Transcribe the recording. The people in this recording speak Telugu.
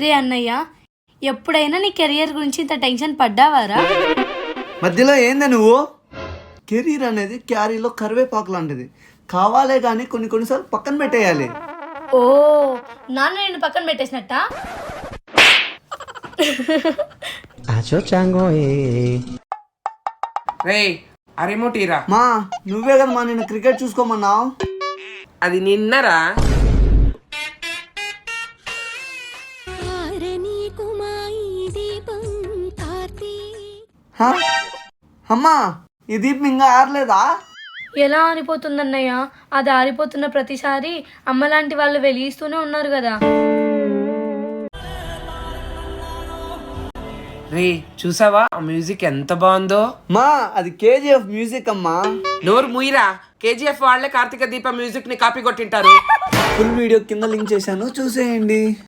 రే అన్నయ్య, ఎప్పుడైనా నీ కెరియర్ గురించి ఇంత టెన్షన్ పడ్డావారా? మధ్యలో ఏంది నువ్వు? కెరీర్ అనేది క్యారీలో కరివేపాకు లాంటిది. కావాలే కానీ కొన్నిసార్లు పక్కన పెట్టేయాలి. ఓ, నాన్న నేను పక్కన పెట్టేసినట్ట. రే ఆ రిమోట్ ఇరా. మా నువ్వే కదా మా నేను క్రికెట్ చూసుకోమన్నావు. అది నిన్నరా. హా? అమ్మా ఈ దీపం ఇంకా ఆరలేదా? ఎలా ఆరిపోతుందన్నయ్య? అది ఆరిపోతున్న ప్రతిసారి అమ్మలాంటి వాళ్ళు వెలిగిస్తూనే ఉన్నారు కదా. రే చూసావా ఆ మ్యూజిక్ ఎంత బాగుందో? మా అది కేజీఎఫ్ మ్యూజిక్ అమ్మా. నోరు ముయిరా. కేజీఎఫ్ వాళ్ళే కార్తీక దీప మ్యూజిక్ ని కాపీ కొట్టింటారు. ఫుల్ వీడియో కింద లింక్ చేశాను, చూసేయండి.